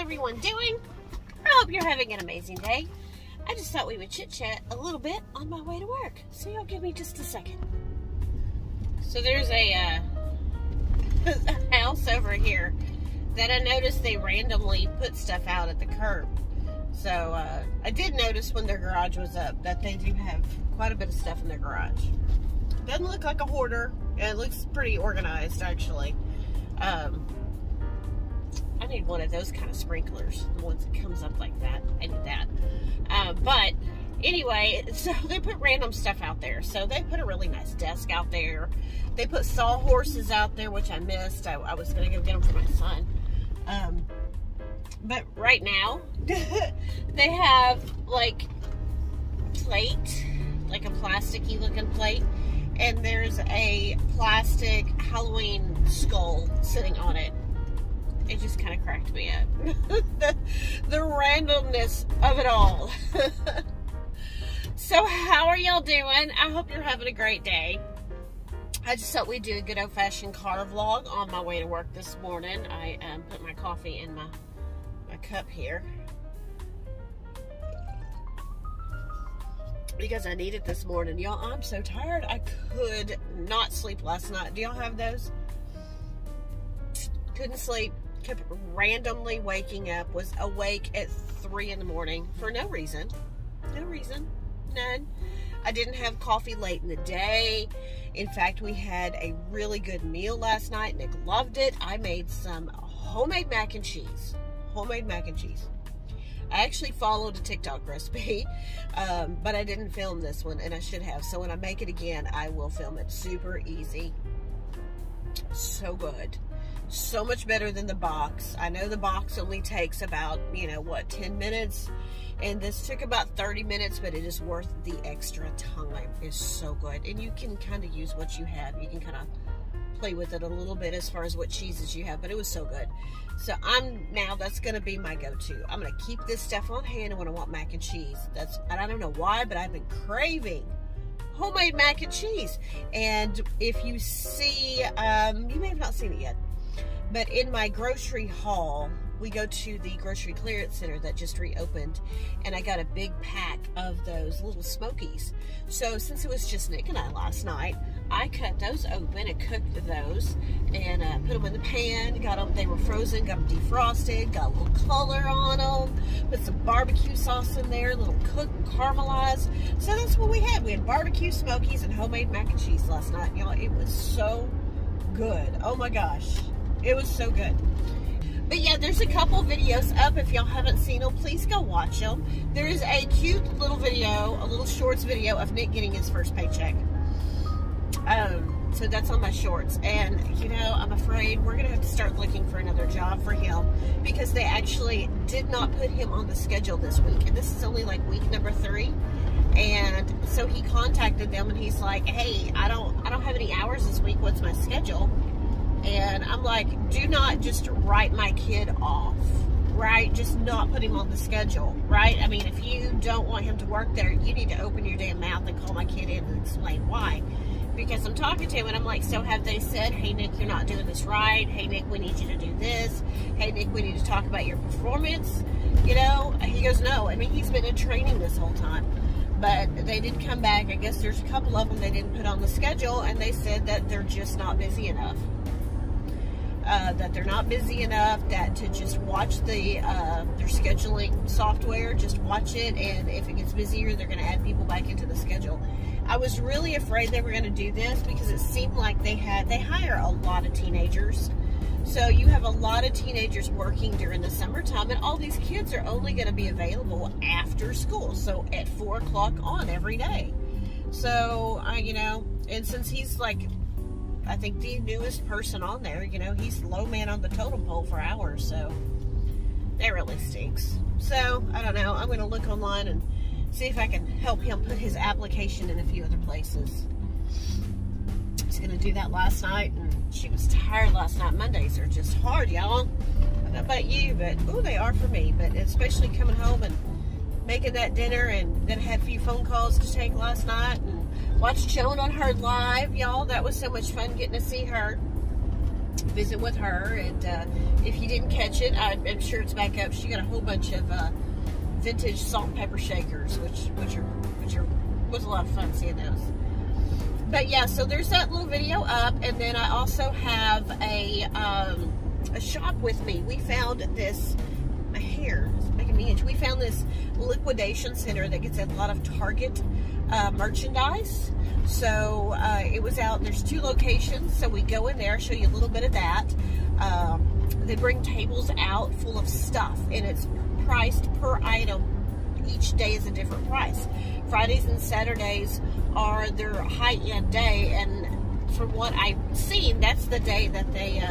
everyone doing? I hope you're having an amazing day. I just thought we would chit-chat a little bit on my way to work. So you'll give me just a second. So there's a house over here that I noticed they randomly put stuff out at the curb. So I did notice when their garage was up that they do have quite a bit of stuff in their garage. Doesn't look like a hoarder. It looks pretty organized, actually. I need one of those kind of sprinklers, the ones that comes up like that. I need that. But anyway, so they put random stuff out there. So they put a really nice desk out there. They put sawhorses out there, which I missed. I was going to go get them for my son. But right now, they have like plate, like a plasticky looking plate. And there's a plastic Halloween skull sitting on it. It just kind of cracked me up. the randomness of it all. So how are y'all doing? I hope you're having a great day. I just thought we'd do a good old-fashioned car vlog on my way to work this morning. I put my coffee in my cup here because I need it this morning. Y'all, I'm so tired. I could not sleep last night. Do y'all have those? Couldn't sleep. Kept randomly waking up. Was awake at 3 in the morning for no reason. No reason. None. I didn't have coffee late in the day. In fact, we had a really good meal last night. Nick loved it. I made some homemade mac and cheese. Homemade mac and cheese. I actually followed a TikTok recipe, but I didn't film this one, and I should have. So when I make it again, I will film it. Super easy. So good. So much better than the box. I know the box only takes about, 10 minutes. And this took about 30 minutes, but it is worth the extra time. It's so good. And you can kind of use what you have. You can kind of play with it a little bit as far as what cheeses you have, but it was so good. So that's going to be my go-to. I'm going to keep this stuff on hand when I want mac and cheese. And I don't know why, but I've been craving homemade mac and cheese. And if you see, you may have not seen it yet, but in my grocery haul, we go to the grocery clearance center that just reopened, and I got a big pack of those little Smokies. So since it was just Nick and I last night, I cut those open and cooked those and put them in the pan. Got them, they were frozen, got them defrosted, got a little color on them, put some barbecue sauce in there, a little cooked and caramelized. So that's what we had. We had barbecue Smokies and homemade mac and cheese last night. Y'all, it was so good. Oh my gosh. It was so good. But yeah, there's a couple videos up. If y'all haven't seen them, please go watch them. There is a cute little video, a little shorts video of Nick getting his first paycheck. So that's on my shorts. And, I'm afraid we're going to have to start looking for another job for him because they actually did not put him on the schedule this week. And this is only like week number 3. And so he contacted them and he's like, hey, I don't have any hours this week. What's my schedule? And I'm like, do not just write my kid off, right? Just not put him on the schedule, right? I mean, if you don't want him to work there, you need to open your damn mouth and call my kid in and explain why. Because I'm talking to him and I'm like, so have they said, hey, Nick, you're not doing this right. Hey, Nick, we need you to do this. Hey, Nick, we need to talk about your performance. He goes, no. I mean, he's been in training this whole time. But they did come back. I guess there's a couple of them they didn't put on the schedule, and they said that they're just not busy enough. That they're not busy enough that to just watch their scheduling software, just watch it, and if it gets busier, they're going to add people back into the schedule. I was really afraid they were going to do this because it seemed like they hire a lot of teenagers. So you have a lot of teenagers working during the summertime, and all these kids are only going to be available after school, so at 4 o'clock on every day. So, and since he's like, I think the newest person on there, he's low man on the totem pole for hours, so that really stinks. So, I don't know. I'm going to look online and see if I can help him put his application in a few other places. I was going to do that last night, and she was tired last night. Mondays are just hard, y'all. I don't know about you, but, ooh, they are for me. But especially coming home and making that dinner, and then I had a few phone calls to take last night, and watched Joan on her live, y'all. That was so much fun getting to see her. visit with her. And if you didn't catch it, I'm sure it's back up. She got a whole bunch of vintage salt and pepper shakers, which was a lot of fun seeing those. But yeah, so there's that little video up, and then I also have a shop with me. We found this, my hair is making me itch. We found this liquidation center that gets a lot of Target merchandise. So it was out, there's 2 locations, so we go in there, show you a little bit of that. They bring tables out full of stuff, and it's priced per item. Each day is a different price. Fridays and Saturdays are their high-end day, and from what I've seen, that's the day that they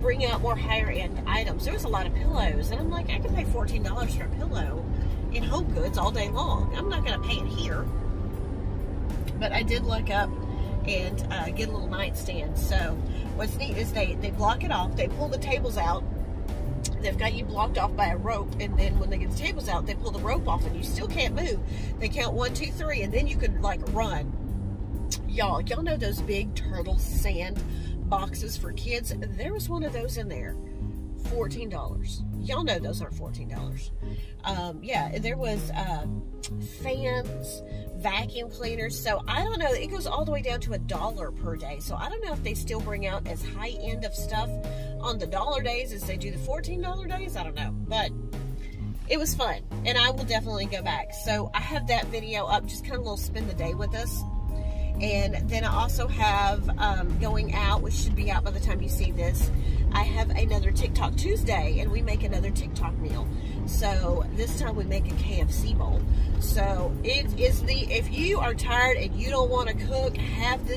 bring out more higher-end items. There was a lot of pillows, and I'm like, I can pay $14 for a pillow in Home Goods all day long. I'm not going to pay it here. But I did look up and get a little nightstand. So what's neat is they block it off. They pull the tables out. They've got you blocked off by a rope, and then when they get the tables out, they pull the rope off, and you still can't move. They count 1, 2, 3, and then you can like run. Y'all know those big turtle sand boxes for kids? There was one of those in there. $14. Y'all know those aren't $14. Yeah, there was fans, vacuum cleaners. So I don't know, it goes all the way down to $1 per day. So I don't know if they still bring out as high end of stuff on the dollar days as they do the $14 days. I don't know, but it was fun, and I will definitely go back. So I have that video up, just kind of a little spend the day with us. And then I also have going out, which should be out by the time you see this. I have another TikTok Tuesday, and we make another TikTok meal. So this time we make a KFC bowl. So it is if you are tired and you don't want to cook,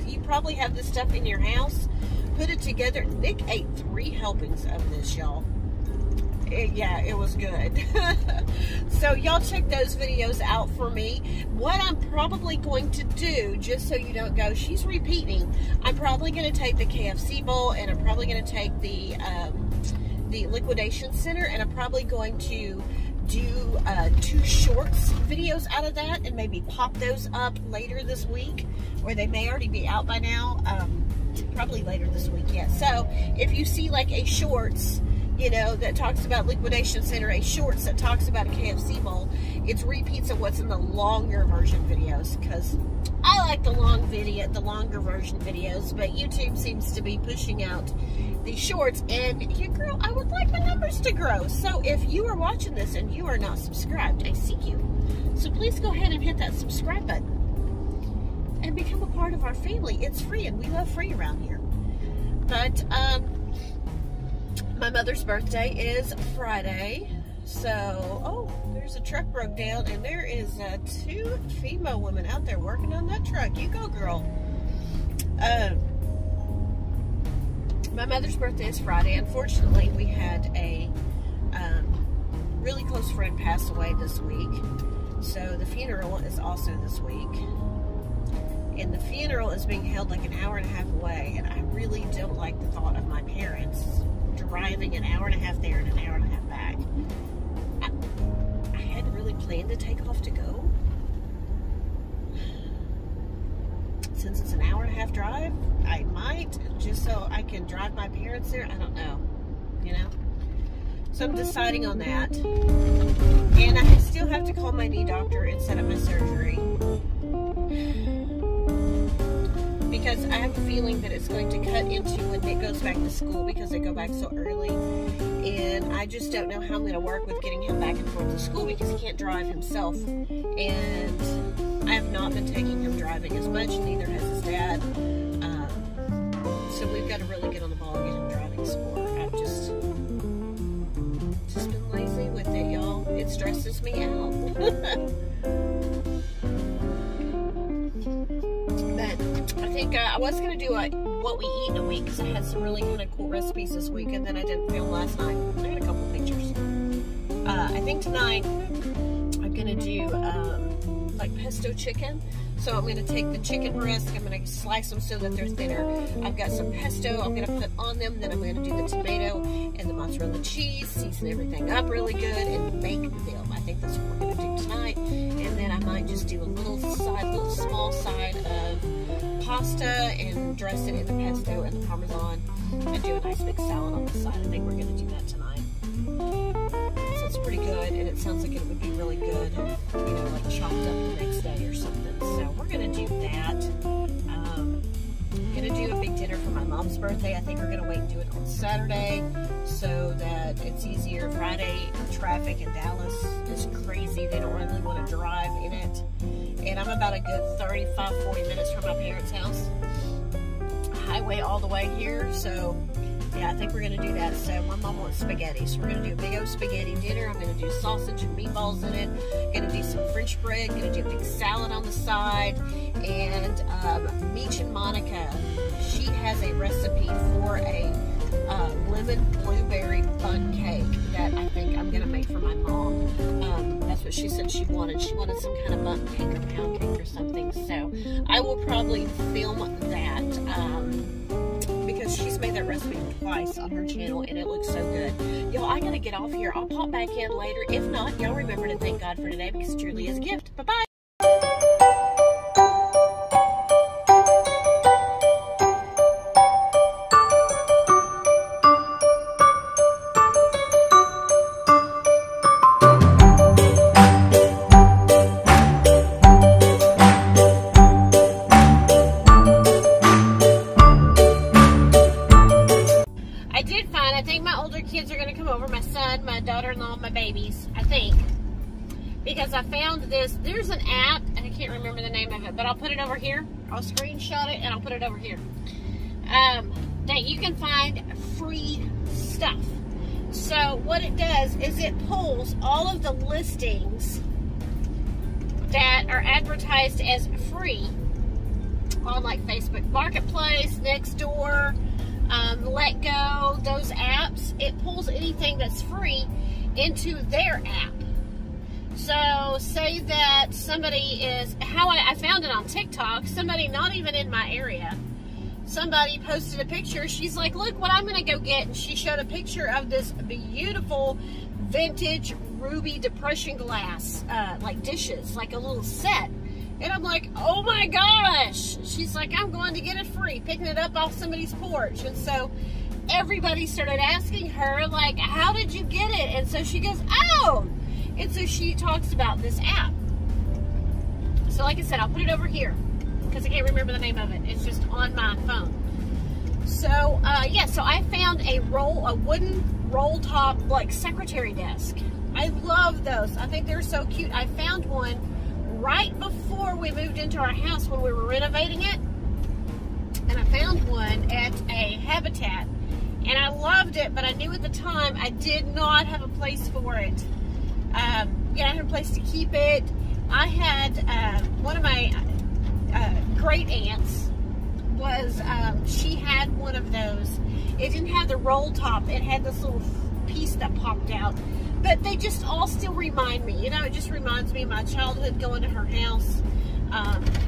you probably have this stuff in your house. Put it together. Nick ate 3 helpings of this, y'all. Yeah, it was good. So y'all check those videos out for me. What I'm probably going to do, just so you don't go, she's repeating, I'm probably going to take the KFC bowl, and I'm probably going to take the liquidation center, and I'm probably going to do 2 shorts videos out of that, and maybe pop those up later this week, or they may already be out by now. Probably later this week, yeah. So if you see like a shorts, you know, that talks about liquidation center, a shorts that talks about a KFC bowl, it's repeats of what's in the longer version videos, because I like the longer version videos, but YouTube seems to be pushing out the shorts, and yeah, girl, I would like my numbers to grow. So if you are watching this and you are not subscribed, I see you. So please go ahead and hit that subscribe button and become a part of our family. It's free, and we love free around here. But my mother's birthday is Friday, so, oh, there's a truck broke down, and there is 2 female women out there working on that truck. You go, girl. My mother's birthday is Friday. Unfortunately, we had a really close friend pass away this week, so the funeral is also this week. And the funeral is being held like an hour and a half away, and I really don't like the thought of my parents driving an hour and a half there and an hour and a half back. I hadn't really planned to take off to go. Since it's an hour and a half drive, I might, just so I can drive my parents there. I don't know, you know? So I'm deciding on that. And I still have to call my knee doctor and set up my surgery, because I have a feeling that it's going to cut into when Nick goes back to school, because they go back so early, and I just don't know how I'm going to work with getting him back and forth to school, because he can't drive himself, and I have not been taking him driving as much, neither has his dad. So we've got to really get on the ball and get him driving some more. I've just been lazy with it, y'all. It stresses me out. I think I was going to do what we eat in a week, because I had some really kind of cool recipes this week, and then I didn't film last night. I got a couple pictures. I think tonight I'm going to do like pesto chicken. So I'm going to take the chicken breast, I'm going to slice them so that they're thinner. I've got some pesto I'm going to put on them, then I'm going to do the tomato and the mozzarella cheese, season everything up really good, and bake them. I think that's what we're going to do tonight. And then I might just do a little small side of pasta and dress it in the pesto and the Parmesan. and do a nice big salad on the side. I think we're going to do that tonight. So it's pretty good, and it sounds like it would be really good, you know, like chopped up the next day or something. So we're going to do that. Going to do a big dinner for my mom's birthday. I think we're going to wait and do it on Saturday so that it's easier. Friday traffic in Dallas is crazy. They don't really want to drive in it. And I'm about a good 35-40 minutes from my parents' house. Highway all the way here. So yeah, I think we're going to do that. So my mom wants spaghetti. So we're going to do a big old spaghetti dinner. I'm going to do sausage and meatballs in it. Going to do some French bread. Going to do a big salad on the side. And Meech and Monica, she has a recipe for a lemon blueberry bun cake that I think I'm going to make for my mom. That's what she said she wanted. She wanted some kind of bun cake or pound cake or something. So I will probably film that because she's made that recipe twice on her channel and it looks so good. Y'all, I got to get off here. I'll pop back in later. If not, y'all remember to thank God for today because it truly is a gift. Bye-bye. Kids are going to come over, my son, my daughter-in-law, my babies, I think, because I found this. There's an app, and I can't remember the name of it, but I'll put it over here. I'll screenshot it, and I'll put it over here, that you can find free stuff. So what it does is it pulls all of the listings that are advertised as free on like Facebook Marketplace, Nextdoor, Let Go, those apps. It pulls anything that's free into their app. So say that somebody is, how I found it on TikTok, somebody not even in my area, somebody posted a picture. She's like, look what I'm going to go get. And she showed a picture of this beautiful vintage ruby depression glass, like dishes, like a little set. And I'm like, oh my gosh. She's like, I'm going to get it free, picking it up off somebody's porch. And so everybody started asking her, like, how did you get it? And so she goes, oh. And so she talks about this app. So like I said, I'll put it over here because I can't remember the name of it. It's just on my phone. So, yeah, so I found a wooden roll top, like, secretary desk. I love those. I think they're so cute. I found one right before we moved into our house when we were renovating it, and I found one at a Habitat, and I loved it, but I knew at the time I did not have a place for it. Yeah, I had a place to keep it. I had one of my great aunts was she had one of those. It didn't have the roll top. It had this little piece that popped out. But they just all still remind me, you know, it just reminds me of my childhood going to her house.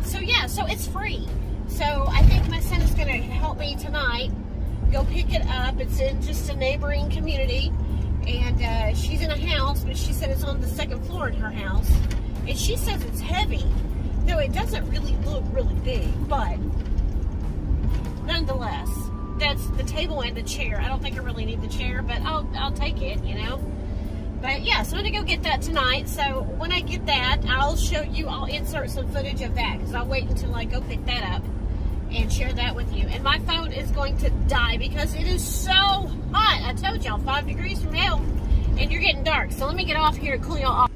So yeah, so it's free. So I think my son is going to help me tonight go pick it up. It's in just a neighboring community. And she's in a house, but she said it's on the second floor in her house. And she says it's heavy. Though it doesn't really look really big, but nonetheless, that's the table and the chair. I don't think I really need the chair, but I'll take it, you know. But yeah, so I'm going to go get that tonight. So when I get that, I'll show you, I'll insert some footage of that because I'll wait until I go pick that up and share that with you. And my phone is going to die because it is so hot. I told y'all, 5 degrees from hell, and you're getting dark. So let me get off here and cool y'all off.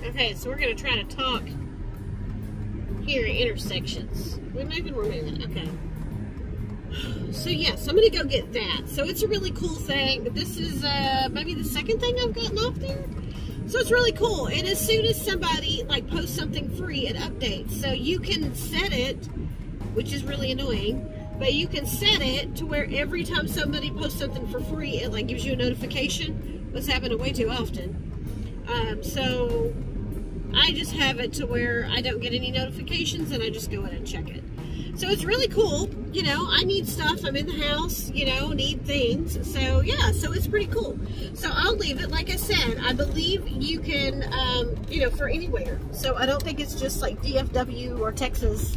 Okay, so we're going to try to talk here at intersections. We're moving. Okay. So yeah, so I'm going to go get that. So it's a really cool thing. But this is maybe the second thing I've gotten off there. So it's really cool. And as soon as somebody like posts something free, it updates. So you can set it, which is really annoying, but you can set it to where every time somebody posts something for free, it like gives you a notification. What's happening way too often. So I just have it to where I don't get any notifications and I just go in and check it. So it's really cool. You know, I need stuff. I'm in the house, you know, need things. So yeah, so it's pretty cool. So I'll leave it. Like I said, I believe you can, you know, for anywhere. So I don't think it's just like DFW or Texas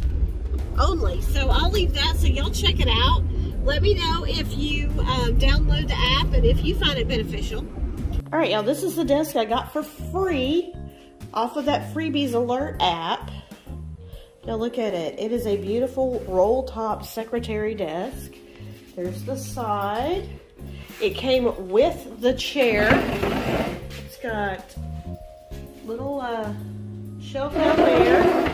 only. So I'll leave that so y'all check it out. Let me know if you download the app and if you find it beneficial. All right, y'all, this is the desk I got for free off of that Freebies Alert app. Now look at it. It is a beautiful roll top secretary desk. There's the side. It came with the chair. It's got little shelf down there.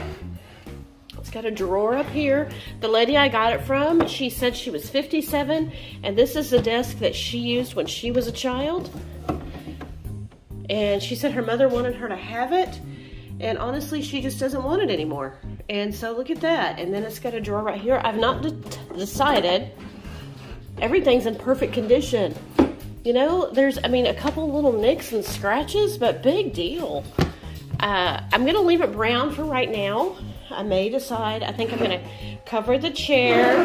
It's got a drawer up here. The lady I got it from, she said she was 57, and this is the desk that she used when she was a child. And she said her mother wanted her to have it, and honestly, she just doesn't want it anymore. And so look at that. And then it's got a drawer right here. I've not decided. Everything's in perfect condition. You know, there's, I mean, a couple little nicks and scratches, but big deal. I'm gonna leave it brown for right now. I may decide, I think I'm gonna cover the chair.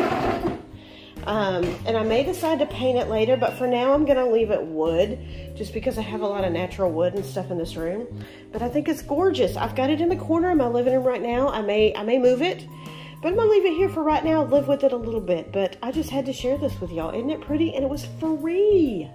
And I may decide to paint it later, but for now I'm gonna leave it wood, just because I have a lot of natural wood and stuff in this room. But I think it's gorgeous. I've got it in the corner of my living room right now. I may move it, but I'm gonna leave it here for right now, live with it a little bit. But I just had to share this with y'all. Isn't it pretty? And it was free.